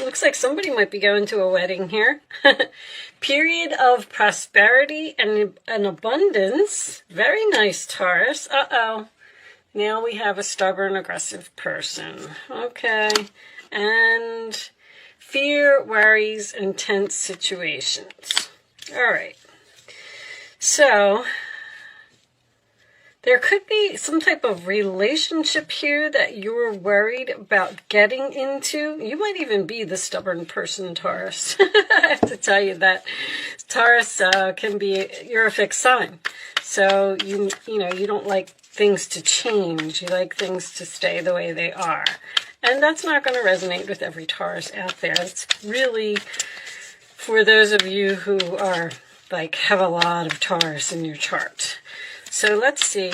Looks like somebody might be going to a wedding here. Period of prosperity and an abundance. Very nice, Taurus. Uh-oh. Now we have a stubborn, aggressive person. Okay. And fear, worries, intense situations. All right. So there could be some type of relationship here that you're worried about getting into. You might even be the stubborn person, Taurus. I have to tell you that. Taurus can be, you're a fixed sign. So, you don't like things to change. You like things to stay the way they are. And that's not going to resonate with every Taurus out there. It's really for those of you who are, have a lot of Taurus in your chart. So let's see.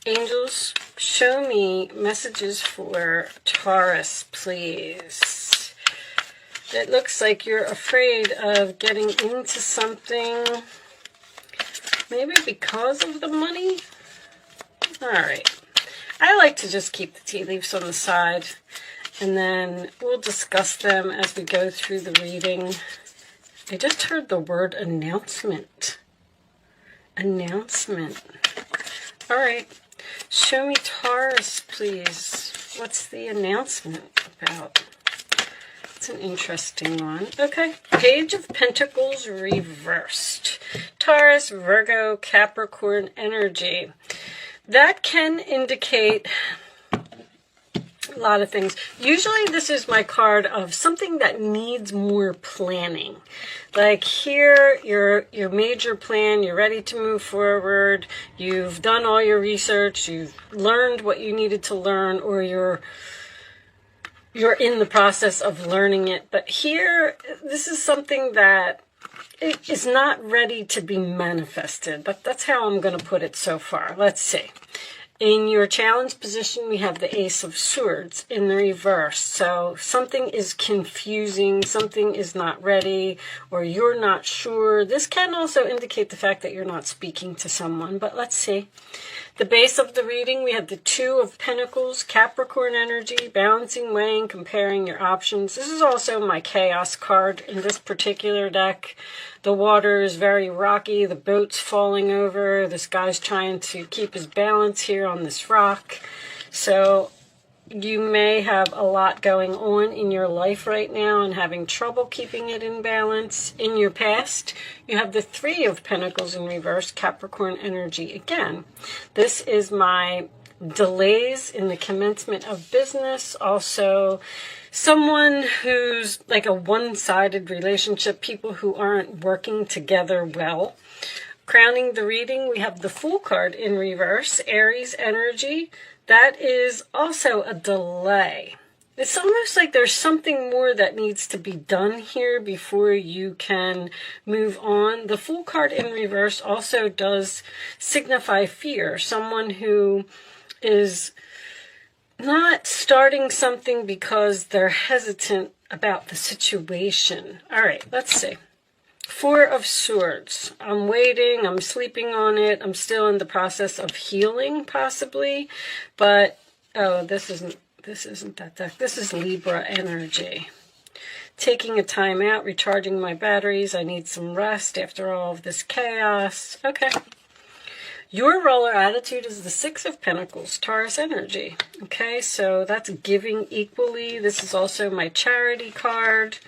Angels, show me messages for Taurus, please. It looks like you're afraid of getting into something, maybe because of the money. All right. I like to just keep the tea leaves on the side, and then we'll discuss them as we go through the reading. I just heard the word announcement. Announcement. All right. Show me Taurus, please. What's the announcement about? It's an interesting one. Okay. Page of Pentacles reversed. Taurus, Virgo, Capricorn energy. That can indicate a lot of things. Usually this is my card of something that needs more planning. Like here, your major plan, you're ready to move forward, you've done all your research, you've learned what you needed to learn, or you're in the process of learning it. But here, this is something that it is not ready to be manifested. But that's how I'm going to put it so far. Let's see. In your challenge position, we have the Ace of Swords in the reverse. So something is confusing, something is not ready, or you're not sure. This can also indicate the fact that you're not speaking to someone, but let's see. The base of the reading, we have the Two of Pentacles, Capricorn energy, balancing, weighing, comparing your options. This is also my chaos card in this particular deck. The water is very rocky. The boat's falling over. This guy's trying to keep his balance here on this rock. So you may have a lot going on in your life right now and having trouble keeping it in balance. In your past, you have the Three of Pentacles in reverse, Capricorn energy again. This is my delays in the commencement of business. Also, someone who's like a one-sided relationship, people who aren't working together well. Crowning the reading, we have the Fool card in reverse, Aries energy. That is also a delay. It's almost like there's something more that needs to be done here before you can move on. The Fool card in reverse also does signify fear. Someone who is not starting something because they're hesitant about the situation. All right, let's see. Four of Swords. I'm waiting. I'm sleeping on it. I'm still in the process of healing, possibly. But, oh, this isn't that deck. This is Libra energy. Taking a time out, recharging my batteries. I need some rest after all of this chaos. Okay. Your roller attitude is the Six of Pentacles, Taurus energy. Okay, so that's giving equally. This is also my charity card.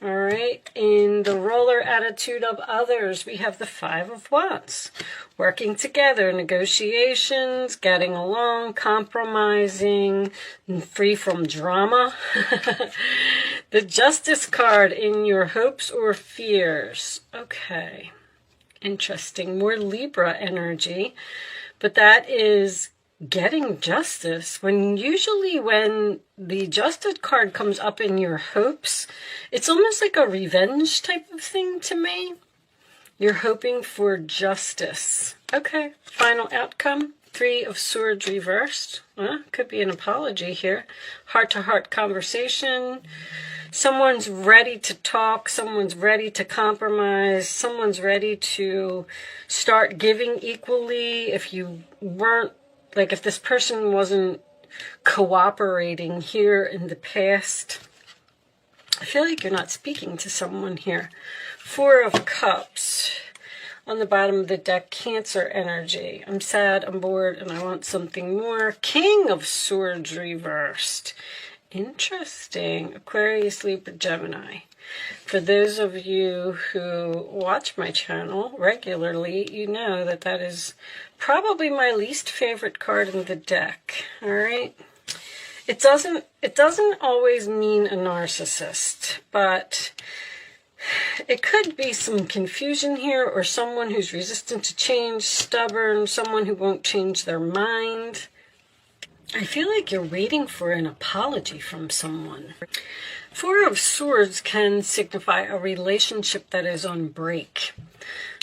All right, in the roller attitude of others, we have the Five of Wands. Working together, negotiations, getting along, compromising, and free from drama. The Justice card in your hopes or fears. Okay, interesting. More Libra energy, but that is getting justice. Usually when the Justice card comes up in your hopes, it's almost like a revenge type of thing to me. You're hoping for justice. Okay, final outcome. Three of Swords reversed. Could be an apology here. Heart-to-heart conversation. Someone's ready to talk. Someone's ready to compromise. Someone's ready to start giving equally. If you weren't, if this person wasn't cooperating here in the past, I feel like you're not speaking to someone here. Four of Cups. On the bottom of the deck, Cancer energy. I'm sad, I'm bored, and I want something more. King of Swords reversed. Interesting. Aquarius, Libra, Gemini. For those of you who watch my channel regularly, you know that that is probably my least favorite card in the deck. All right. It doesn't always mean a narcissist, but it could be some confusion here, or someone who's resistant to change, stubborn, someone who won't change their mind. I feel like you're waiting for an apology from someone. Four of Swords can signify a relationship that is on break.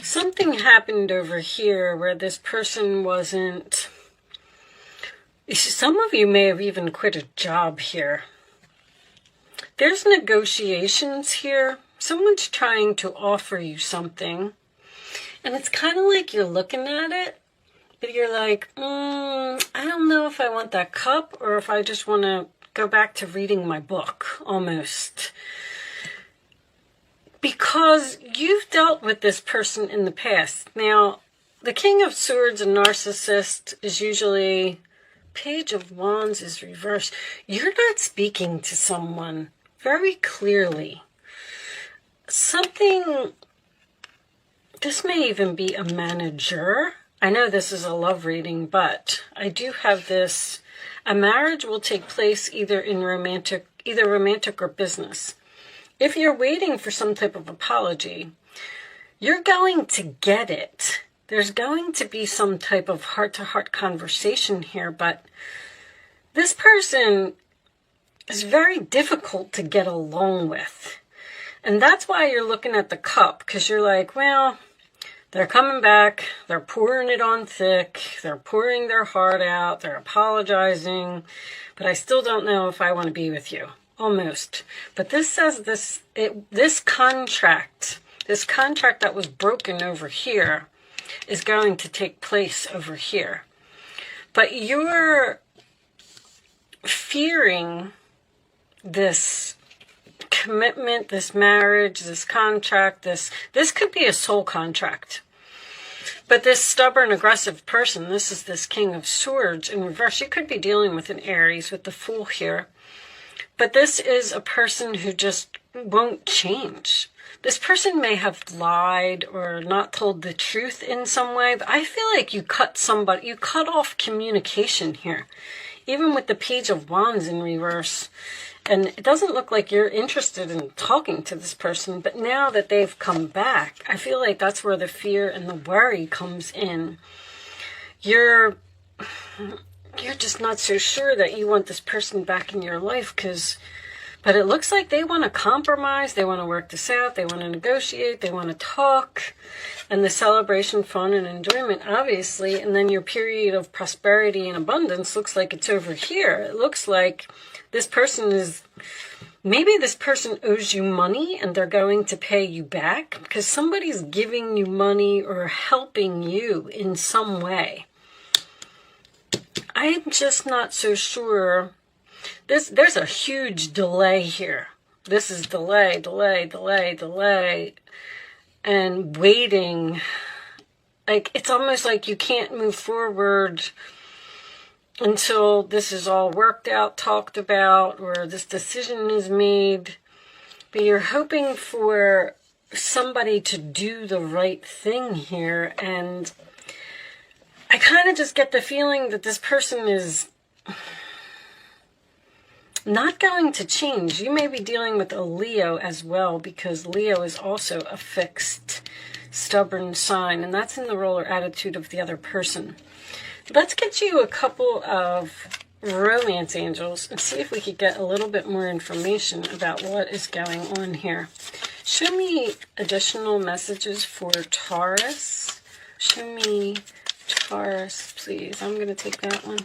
Something happened over here where this person wasn't... Some of you may have even quit a job here. There's negotiations here. Someone's trying to offer you something. And it's kind of like you're looking at it, but you're like, I don't know if I want that cup or if I just want to go back to reading my book, almost. Because you've dealt with this person in the past. Now, the King of Swords, a narcissist, is usually... Page of Wands is reversed. You're not speaking to someone very clearly. Something... This may even be a manager. I know this is a love reading, but I do have this... A marriage will take place either romantic or business. If you're waiting for some type of apology, you're going to get it. There's going to be some type of heart-to-heart conversation here, but this person is very difficult to get along with. And that's why you're looking at the cup, because you're like, well, they're coming back, they're pouring it on thick, they're pouring their heart out, they're apologizing, but I still don't know if I want to be with you. Almost. But this says this contract that was broken over here is going to take place over here. But you're fearing this commitment, this marriage, this contract, this could be a soul contract. But this stubborn, aggressive person, this is this King of Swords in reverse. You could be dealing with an Aries with the Fool here. But this is a person who just won't change. This person may have lied or not told the truth in some way, but I feel like you cut off communication here. Even with the Page of Wands in reverse. And it doesn't look like you're interested in talking to this person, but now that they've come back, I feel like that's where the fear and the worry comes in. You're just not so sure that you want this person back in your life, but it looks like they want to compromise, they want to work this out, they want to negotiate, they want to talk, and the celebration, fun, and enjoyment, obviously, and then your period of prosperity and abundance looks like it's over here. It looks like this person maybe this person owes you money and they're going to pay you back because somebody's giving you money or helping you in some way. I'm just not so sure. There's a huge delay here. This is delay, and waiting. Like, it's almost like you can't move forward until this is all worked out, talked about, or this decision is made. But you're hoping for somebody to do the right thing here, and I kind of just get the feeling that this person is not going to change. You may be dealing with a Leo as well, because Leo is also a fixed, stubborn sign, and that's in the role or attitude of the other person. Let's get you a couple of romance angels and see if we could get a little bit more information about what is going on here. Show me additional messages for Taurus. Show me Taurus, please. I'm going to take that one.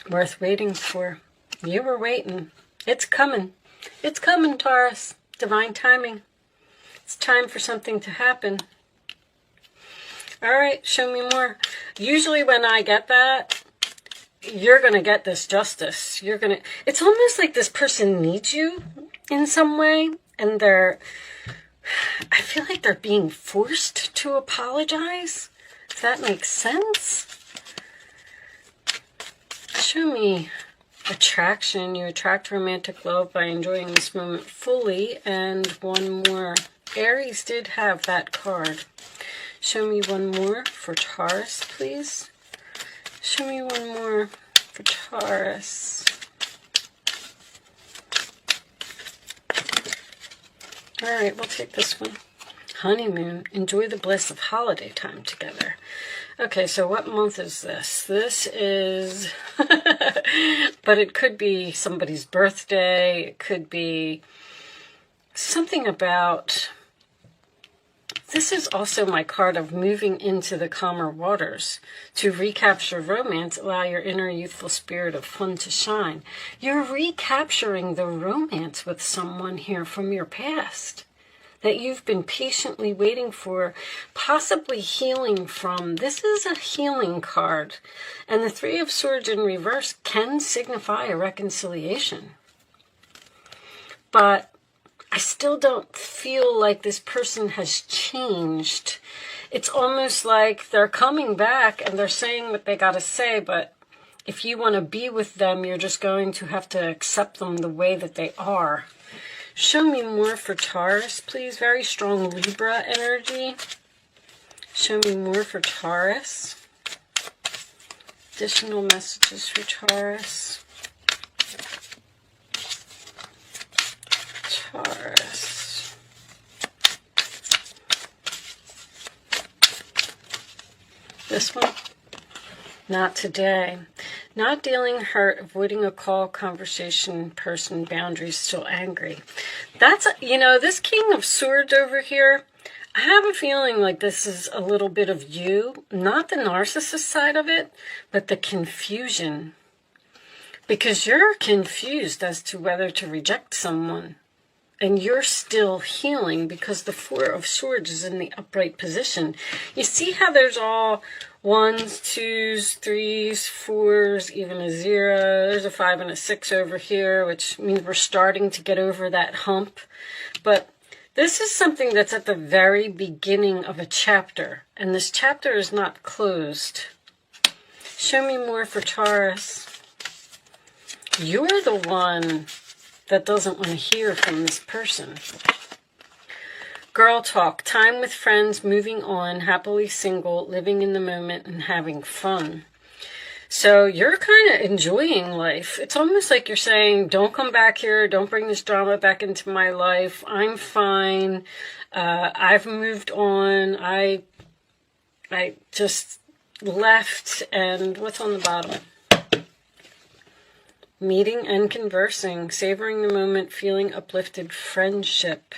Worth waiting for. You were waiting. It's coming. It's coming, Taurus. Divine timing. It's time for something to happen. All right, show me more. Usually when I get that, you're going to get this justice. It's almost like this person needs you. in some way, and I feel like they're being forced to apologize. If that makes sense. Show me attraction. You attract romantic love by enjoying this moment fully. And one more. Aries did have that card. Show me one more for Taurus, please. Show me one more for Taurus. All right, we'll take this one. Honeymoon. Enjoy the bliss of holiday time together. Okay, so what month is this? This is, but it could be somebody's birthday. It could be something about, this is also my card of moving into the calmer waters. To recapture romance, allow your inner youthful spirit of fun to shine. You're recapturing the romance with someone here from your past that you've been patiently waiting for, possibly healing from. This is a healing card. And the Three of Swords in reverse can signify a reconciliation. But I still don't feel like this person has changed. It's almost like they're coming back and they're saying what they got to say, but if you want to be with them, you're just going to have to accept them the way that they are. Show me more for Taurus, please. Very strong Libra energy. Show me more for Taurus. Additional messages for Taurus. Taurus. This one? Not today. Not dealing hurt, avoiding a call, conversation, person, boundaries, still angry. That's, this King of Swords over here, I have a feeling like this is a little bit of you, not the narcissist side of it, but the confusion. Because you're confused as to whether to reject someone. And you're still healing because the Four of Swords is in the upright position. You see how there's all 1s, 2s, 3s, 4s, even a 0. There's a 5 and a 6 over here, which means we're starting to get over that hump. But this is something that's at the very beginning of a chapter. And this chapter is not closed. Show me more for Taurus. You're the one that doesn't want to hear from this person. Girl talk, time with friends, moving on, happily single, living in the moment, and having fun. So you're kind of enjoying life. It's almost like you're saying, don't come back here, don't bring this drama back into my life. I'm fine. I've moved on. I just left, and what's on the bottom? Meeting and conversing, savoring the moment, feeling uplifted, friendship.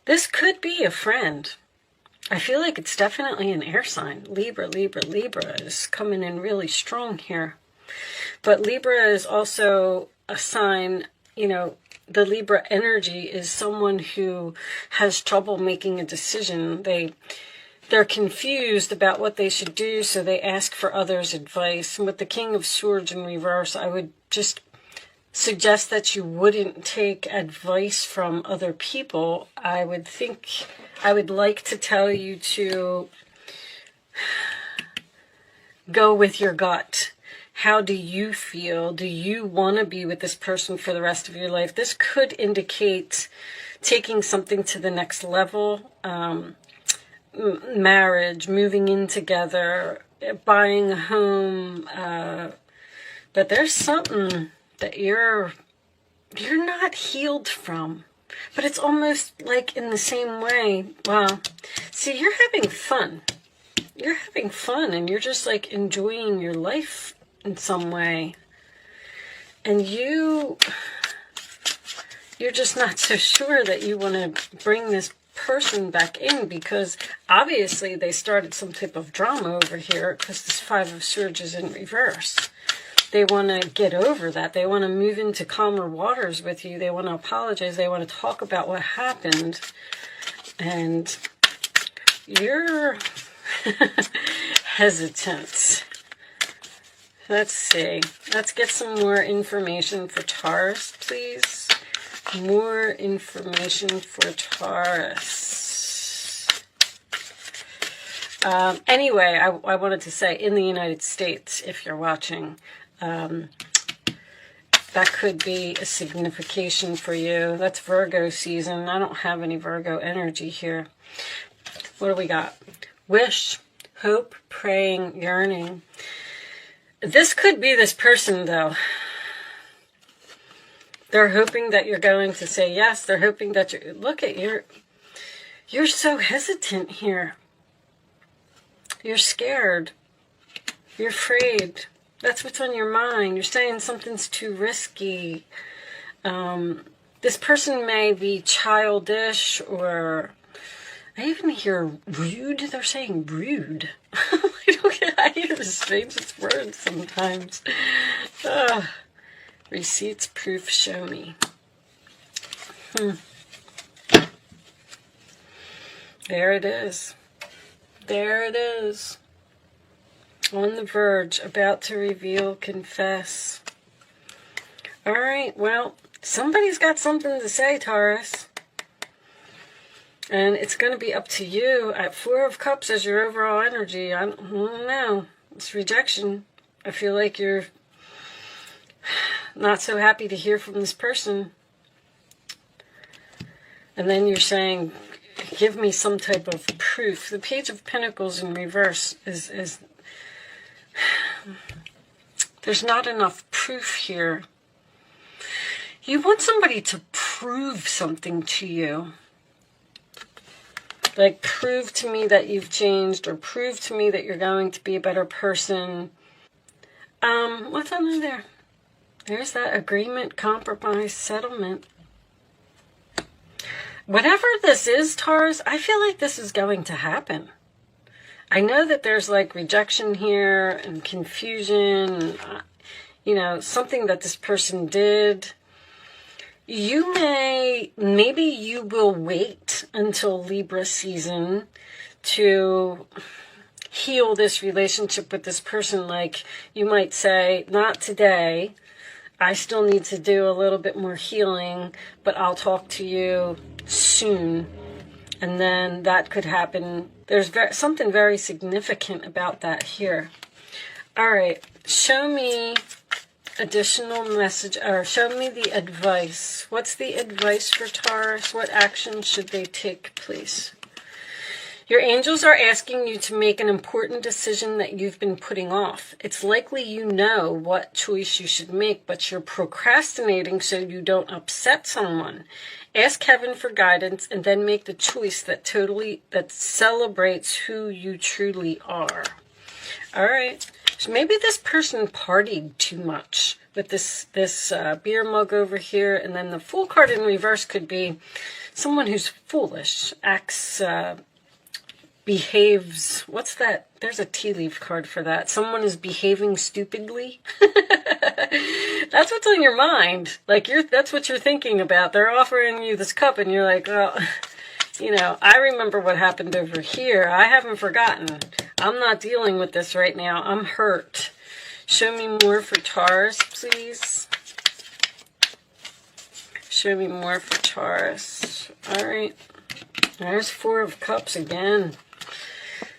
This could be a friend. I feel like it's definitely an air sign. Libra, Libra, Libra is coming in really strong here. But Libra is also a sign, the Libra energy is someone who has trouble making a decision. They're confused about what they should do, so they ask for others' advice. And with the King of Swords in reverse, I would just suggest that you wouldn't take advice from other people. I would like to tell you to go with your gut. How do you feel? Do you want to be with this person for the rest of your life? This could indicate taking something to the next level. Marriage, moving in together, buying a home, but there's something that you're not healed from. But it's almost like in the same way. Wow. See, you're having fun. You're having fun, and you're just like enjoying your life in some way. And you're just not so sure that you want to bring this person back in, because obviously they started some type of drama over here, because this Five of Swords is in reverse. They want to get over that. They want to move into calmer waters with you. They want to apologize. They want to talk about what happened. And you're hesitant. Let's see. Let's get some more information for Taurus, please. More information for Taurus. Anyway, I wanted to say, in the United States, if you're watching, that could be a signification for you. That's Virgo season. I don't have any Virgo energy here. What do we got? Wish, hope, praying, yearning. This could be this person, though. They're hoping that you're going to say yes. They're hoping that you're... Look at you're so hesitant here. You're scared. You're afraid. That's what's on your mind. You're saying something's too risky. This person may be childish, or I even hear rude. They're saying rude. I hear the strangest words sometimes. Receipts, proof, show me. There it is. There it is. On the verge, about to reveal, confess. All right, well, somebody's got something to say, Taurus. And it's going to be up to you. At Four of Cups as your overall energy, I don't know. It's rejection. I feel like you're not so happy to hear from this person. And then you're saying, give me some type of proof. The Page of Pentacles in reverse is there's not enough proof here. You want somebody to prove something to you. Like, prove to me that you've changed, or prove to me that you're going to be a better person. What's under there? There's that agreement, compromise, settlement. Whatever this is, Taurus, I feel like this is going to happen. I know that there's like rejection here and confusion, something that this person did. Maybe you will wait until Libra season to heal this relationship with this person. Like, you might say, not today. I still need to do a little bit more healing, but I'll talk to you soon. And then that could happen. There's something very significant about that here. All right, show me additional message, or show me the advice. What's the advice for Taurus? What action should they take, please? Your angels are asking you to make an important decision that you've been putting off. It's likely you know what choice you should make, but you're procrastinating so you don't upset someone. Ask heaven for guidance and then make the choice that celebrates who you truly are. All right. So maybe this person partied too much with this beer mug over here, and then the Fool card in reverse could be someone who's foolish, acts, behaves. What's that? There's a tea leaf card for that. Someone is behaving stupidly. That's what's on your mind. Like, that's what you're thinking about. They're offering you this cup, and you're like, well, I remember what happened over here. I haven't forgotten. I'm not dealing with this right now. I'm hurt. Show me more for Taurus, please. Show me more for Taurus. All right. There's Four of Cups again.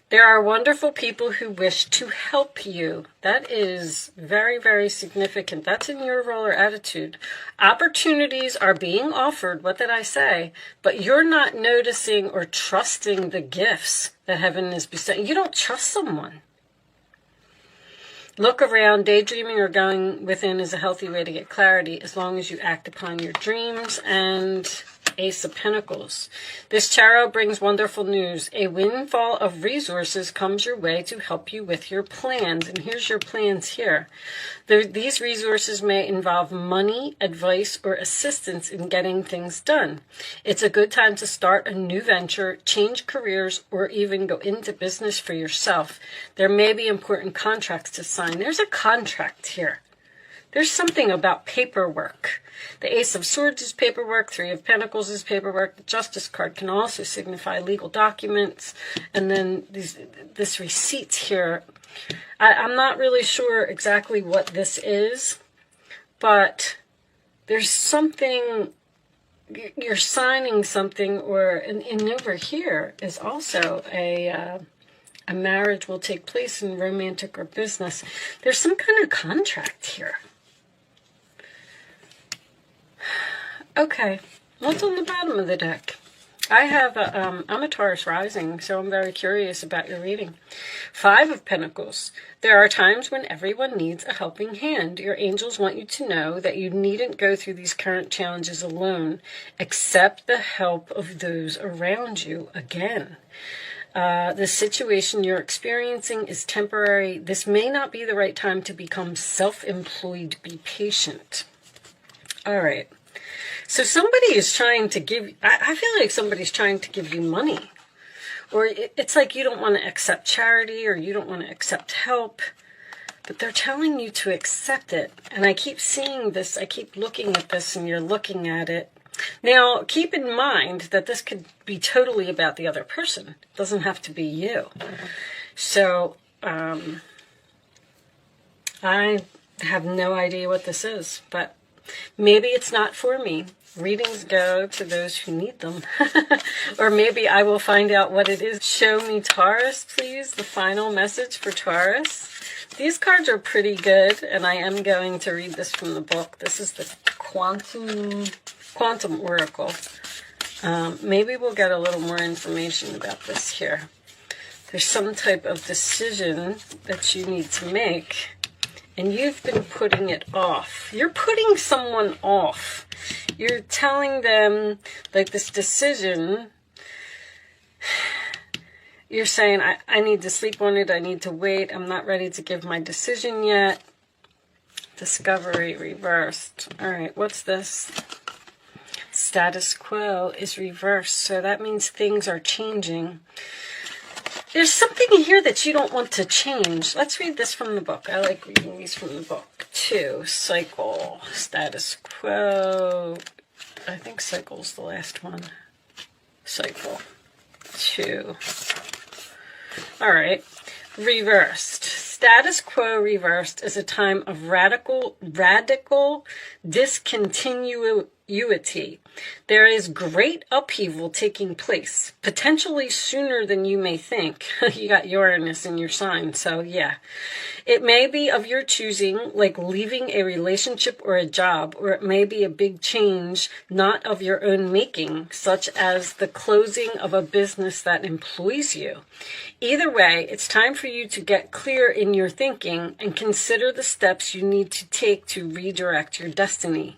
There are wonderful people who wish to help you. That is very, very significant. That's in your role or attitude. Opportunities are being offered, what did I say? But you're not noticing or trusting the gifts that heaven is bestowing. You don't trust someone. Look around. Daydreaming or going within is a healthy way to get clarity, as long as you act upon your dreams. And Ace of Pentacles. This tarot brings wonderful news. A windfall of resources comes your way to help you with your plans. And here's your plans here. These resources may involve money, advice, or assistance in getting things done. It's a good time to start a new venture, change careers, or even go into business for yourself. There may be important contracts to sign. There's a contract here. There's something about paperwork. The Ace of Swords is paperwork. Three of Pentacles is paperwork. The Justice card can also signify legal documents. And then this receipts here. I'm not really sure exactly what this is, but there's something you're signing something, or and over here is also a marriage will take place in romantic or business. There's some kind of contract here. Okay, what's on the bottom of the deck? I'm a Taurus rising, so I'm very curious about your reading. 5 of Pentacles. There are times when everyone needs a helping hand. Your angels want you to know that you needn't go through these current challenges alone. Accept the help of those around you. Again, the situation you're experiencing is temporary. This may not be the right time to become self-employed. Be patient. All right. So somebody is trying to give, I feel like somebody's trying to give you money. Or it's like you don't want to accept charity, or you don't want to accept help. But they're telling you to accept it. And I keep seeing this, I keep looking at this, and you're looking at it. Now, keep in mind that this could be totally about the other person. It doesn't have to be you. So, I have no idea what this is, but maybe it's not for me. Readings go to those who need them. Or maybe I will find out what it is. Show me Taurus, please. The final message for Taurus. These cards are pretty good, and I am going to read this from the book. This is the Quantum Oracle. Maybe we'll get a little more information about this here. There's some type of decision that you need to make, and you've been putting it off. You're putting someone off. You're telling them, like, this decision, you're saying, I need to sleep on it, I need to wait, I'm not ready to give my decision yet. Discovery reversed. All right, what's this? Status quo is reversed, so that means things are changing. There's something here that you don't want to change. Let's read this from the book. I like reading these from the book, too. Cycle, status quo. I think cycle's the last one. Cycle, 2. All right, reversed. Status quo reversed is a time of radical discontinuity. There is great upheaval taking place, potentially sooner than you may think. You got Uranus in your sign, so yeah. It may be of your choosing, like leaving a relationship or a job, or it may be a big change not of your own making, such as the closing of a business that employs you. Either way, it's time for you to get clear in your thinking and consider the steps you need to take to redirect your destiny.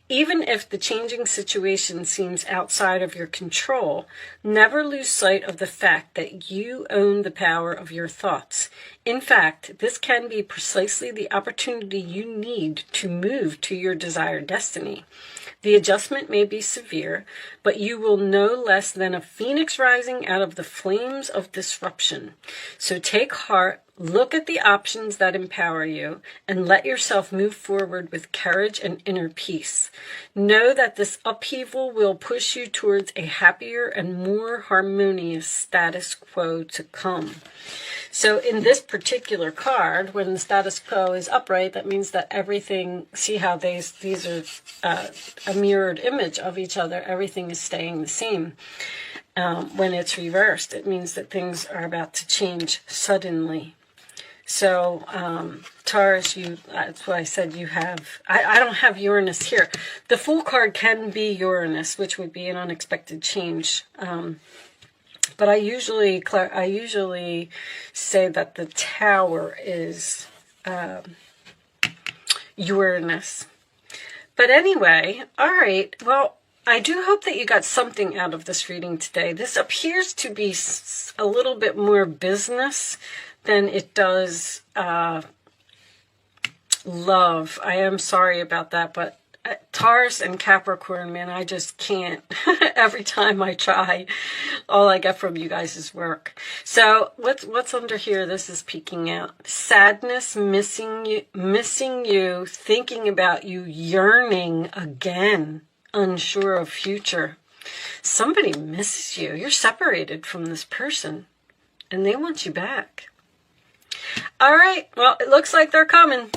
Even if the changing situation seems outside of your control, never lose sight of the fact that you own the power of your thoughts. In fact, this can be precisely the opportunity you need to move to your desired destiny. The adjustment may be severe, but you will no less than a phoenix rising out of the flames of disruption. So take heart, look at the options that empower you, and let yourself move forward with courage and inner peace. Know that this upheaval will push you towards a happier and more harmonious status quo to come. So in this particular card, when the status quo is upright, that means that everything, see how these are a mirrored image of each other, everything is staying the same. When it's reversed, it means that things are about to change suddenly. So, Taurus, that's why I said you have, I don't have Uranus here. The Fool card can be Uranus, which would be an unexpected change. But I usually say that the Tower is Uranus. But anyway, all right, well, I do hope that you got something out of this reading today. This appears to be a little bit more business than it does love. I am sorry about that, but Taurus and Capricorn, man, I just can't. Every time I try, all I get from you guys is work. So what's under here? This is peeking out. Sadness, missing you, thinking about you, yearning again, unsure of future. Somebody misses you. You're separated from this person, and they want you back. All right, well, it looks like they're coming.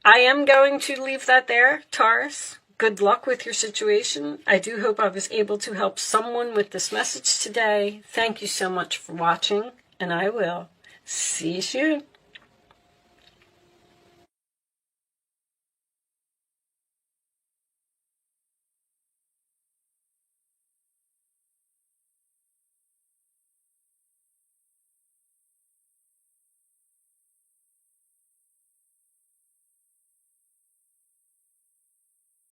I am going to leave that there, Taurus. Good luck with your situation. I do hope I was able to help someone with this message today. Thank you so much for watching, and I will see you soon.